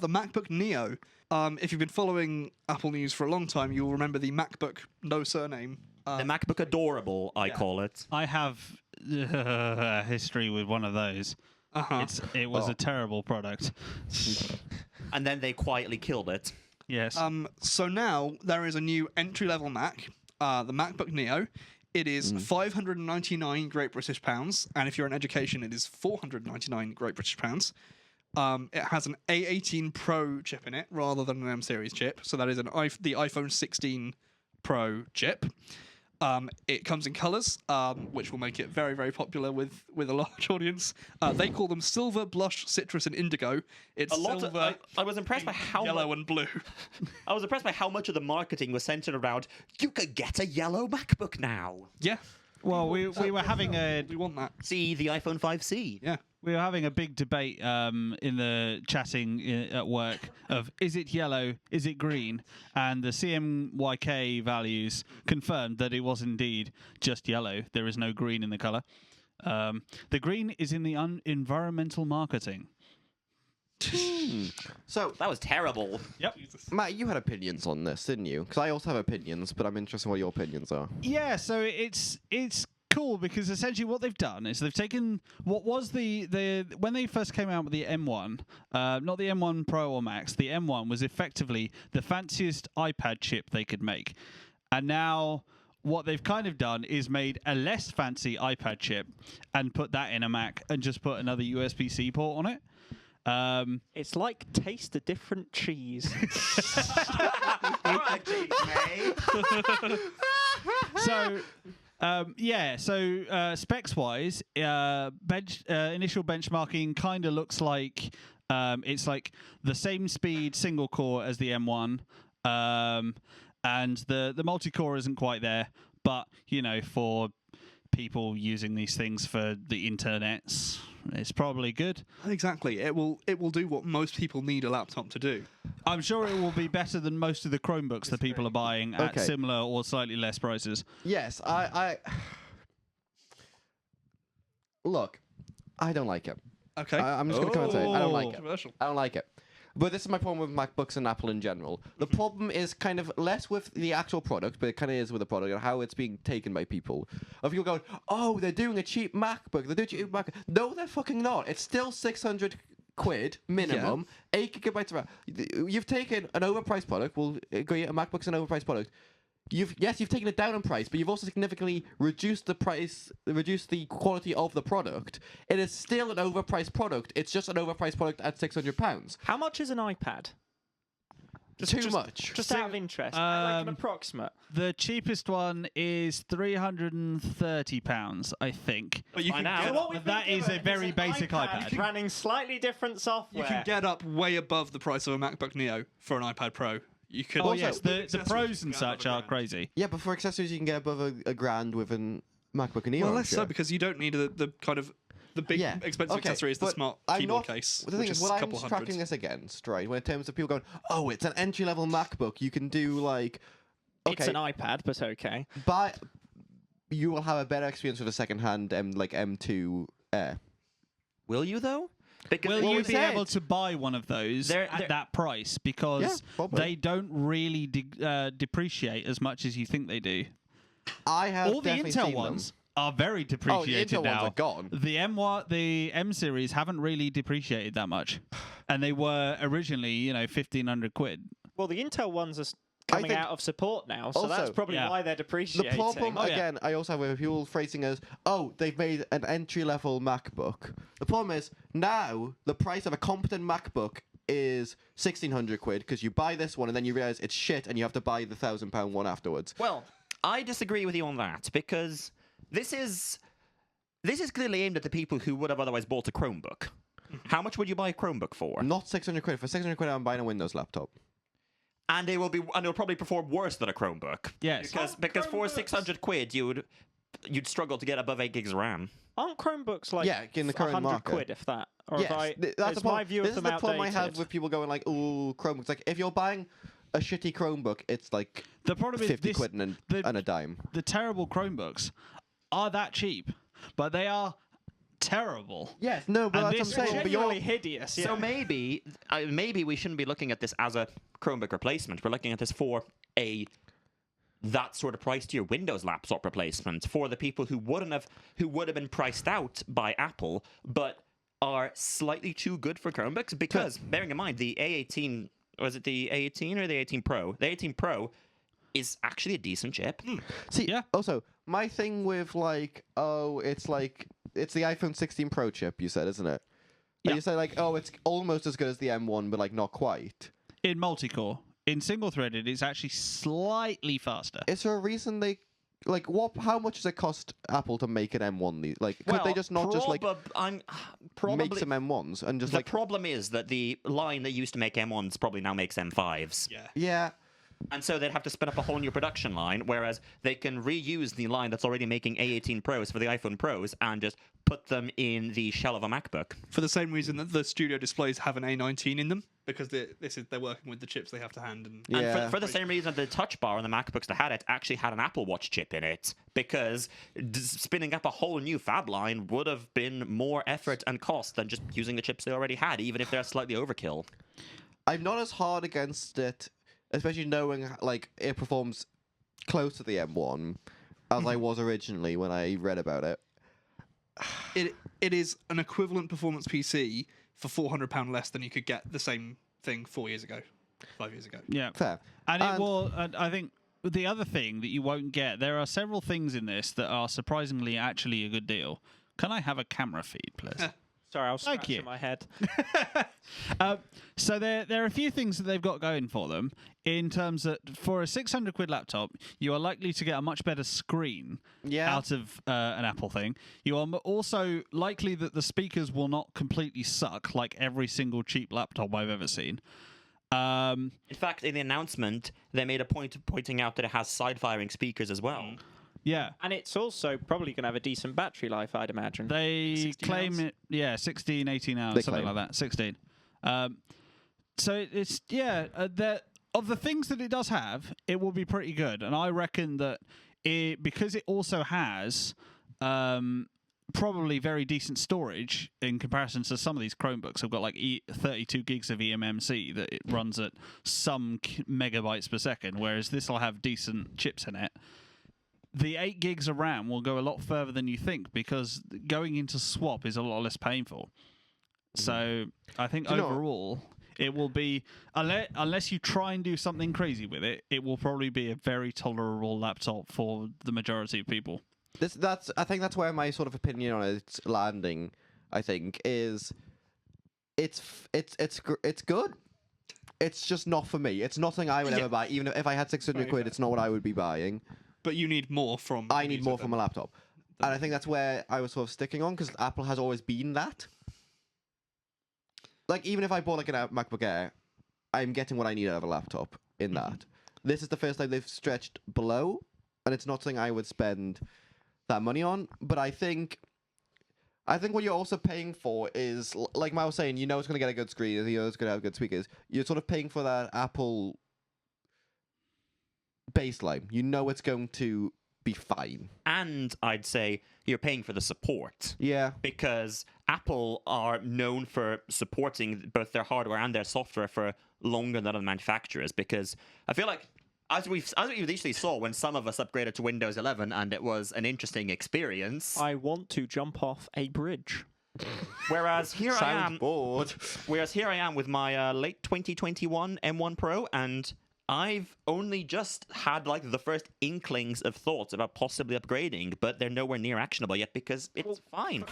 The MacBook Neo. If you've been following Apple news for a long time, you'll remember the MacBook no surname. The MacBook Adorable, I call it. I have a history with one of those. It was a terrible product. And then they quietly killed it. Yes. So now there is a new entry-level Mac, the MacBook Neo. It is 599 Great British pounds, and if you're in education, it is 499 Great British pounds. It has an A18 Pro chip in it rather than an M series chip, so that is the iPhone 16 Pro chip. It comes in colours, which will make it very, very popular with a large audience. They call them silver, blush, citrus, and indigo. It's silver. I was impressed by how yellow and blue. I was impressed by how much of the marketing was centered around you could get a yellow MacBook now. Yeah. Well, we were having We want that. See the iPhone 5C. Yeah. we were having a big debate in the chatting at work of is it yellow, is it green, and the CMYK values confirmed that it was indeed just yellow. There is no green in the color. The green is in the environmental marketing. So That was terrible. Yep. Matt, you had opinions on this, didn't you? Because I also have opinions, but I'm interested in what your opinions are. Yeah, so it's cool because essentially what they've done is they've taken what was the when they first came out with the M1, not the M1 Pro or Max, the M1 was effectively the fanciest iPad chip they could make. And now what they've kind of done is made a less fancy iPad chip and put that in a Mac and just put another USB-C port on it. It's like taste a different cheese. So specs wise, initial benchmarking kind of looks like it's like the same speed single core as the M1, and the multi-core isn't quite there, but you know, for people using these things for the internets, it's probably good. Exactly. It will do what most people need a laptop to do. I'm sure it will be better than most of the Chromebooks that people are buying at similar or slightly less prices. Yes, I look, I don't like it. Okay. I'm just going to come and say it. I don't like it. Controversial. I don't like it. But this is my problem with MacBooks and Apple in general. The problem is kind of less with the actual product, but it kind of is with the product and how it's being taken by people. Of people going, oh, they're doing a cheap MacBook. They're doing a cheap MacBook. No, they're fucking not. It's still 600 quid minimum, 8 gigabytes of RAM. You've taken an overpriced product. Well, agree, a MacBook's an overpriced product. You've taken it down in price, but you've also significantly reduced the price, reduced the quality of the product. It is still an overpriced product. It's just an overpriced product at £600. How much is an iPad? Too much. Just out of interest, like an approximate. The cheapest one is £330, I think. But you Find can out. get So what up, we've that been is doing a very an basic iPad. running slightly different software. you can get up way above the price of a MacBook Neo for an iPad Pro. You could. Oh yes, the accessories, pros you and can get such above are $1,000. crazy. Yeah, but for accessories, you can get above a grand with an MacBook Neo. Well, I'm less so sure. because you don't need the kind of the big expensive Okay, accessory is the but smart I'm keyboard not- case, The thing which is, is what a I'm couple tracking hundred. this against, right? When in terms of people going, oh, it's an entry level MacBook, you can do like, It's an iPad, but okay. but you will have a better experience with a second-hand M2 Air. Will you though? Because Will Well, you we be said- able to buy one of those They're- at that price? Because Yeah, probably. they don't really depreciate as much as you think they do. I have All the definitely Intel seen ones are very depreciated Intel now. ones are gone. The M series haven't really depreciated that much, and they were originally 1,500 quid. Well, the Intel ones are coming think- out of support now, so Also, that's probably yeah. why they're The depreciating. problem, Oh, yeah. again, I also have with people phrasing as, oh, they've made an entry-level MacBook. The problem is, now, the price of a competent MacBook is 1,600 quid, because you buy this one and then you realise it's shit and you have to buy the £1,000 one afterwards. Well, I disagree with you on that because this is clearly aimed at the people who would have otherwise bought a Chromebook. How much would you buy a Chromebook for? Not 600 quid. For 600 quid, I'm buying a Windows laptop. And it'll probably perform worse than a Chromebook. Yes. Because for 600 quid you'd struggle to get above 8 gigs of RAM. Aren't Chromebooks like Yeah, in the current 100 market. quid, if that? Or Yes, if I, that's is the problem. my view This of is them the problem I have outdated? with people going like, "Oh, Chromebooks." Like, if you're buying a shitty Chromebook, it's like The problem is 50 quid and a dime. The terrible Chromebooks are that cheap, but they are terrible. Yes, no, but And that's this what I'm saying. But Genuinely hideous. Yeah. So maybe we shouldn't be looking at this as a Chromebook replacement. We're looking at this for that sort of price tier Windows laptop replacement for the people who would have been priced out by Apple, but are slightly too good for Chromebooks. Because bearing in mind the A18, was it the A18 or the A18 Pro? The A18 Pro is actually a decent chip. See, Yeah. also, my thing with it's the iPhone 16 Pro chip, you said, isn't it? Yeah. You say it's almost as good as the M1, but not quite. In multi-core. In single-threaded, it's actually slightly faster. Is there a reason they how much does it cost Apple to make an M1? Could they just not make some M1s and just the problem is that the line that used to make M1s probably now makes M5s. Yeah. And so they'd have to spin up a whole new production line, whereas they can reuse the line that's already making A18 Pros for the iPhone Pros and just put them in the shell of a MacBook. For the same reason that the studio displays have an A19 in them, because they're working with the chips they have to hand. And for the same reason the Touch Bar on the MacBooks that had it actually had an Apple Watch chip in it, because spinning up a whole new fab line would have been more effort and cost than just using the chips they already had, even if they're slightly overkill. I'm not as hard against it, especially knowing it performs close to the M1 as I was originally when I read about it. It is an equivalent performance PC for £400 less than you could get the same thing 5 years ago. Yeah. Fair. And it will. And I think the other thing that you won't get, there are several things in this that are surprisingly actually a good deal. Can I have a camera feed, please? Sorry, I was Thank scratching you. my head. So there are a few things that they've got going for them in terms that for a £600 laptop, you are likely to get a much better screen out of an Apple thing. You are also likely that the speakers will not completely suck like every single cheap laptop I've ever seen. In fact, in the announcement, they made a point of pointing out that it has side-firing speakers as well. Yeah. And it's also probably going to have a decent battery life, I'd imagine. They claim hours? it, 16, 18 hours, They something claim. like that. 16. So it's, of the things that it does have, it will be pretty good. And I reckon that because it also has probably very decent storage in comparison to some of these Chromebooks. I've got 32 gigs of eMMC that it runs at some megabytes per second, whereas this will have decent chips in it. The 8 gigs of RAM will go a lot further than you think because going into swap is a lot less painful. So I think overall it will be, unless you try and do something crazy with it, it will probably be a very tolerable laptop for the majority of people. I think that's where my sort of opinion on it's landing. I think is it's good. It's just not for me. It's nothing I would ever buy. Even if I had £600, it's not what I would be buying. But you need more from. I need more from a laptop, and I think that's where I was sort of sticking on because Apple has always been that. Even if I bought a MacBook Air, I'm getting what I need out of a laptop in that. This is the first time they've stretched below, and it's not something I would spend that money on. But I think what you're also paying for is, like Mal was saying, it's going to get a good screen, it's going to have good speakers. You're sort of paying for that Apple baseline. It's going to be fine. And I'd say you're paying for the support. Yeah. Because Apple are known for supporting both their hardware and their software for longer than other manufacturers. Because I feel like, as we initially saw when some of us upgraded to Windows 11, and it was an interesting experience. I want to jump off a bridge. Whereas here I am. Bored. Whereas here I am with my late 2021 M1 Pro, and I've only just had the first inklings of thoughts about possibly upgrading, but they're nowhere near actionable yet because it's fine.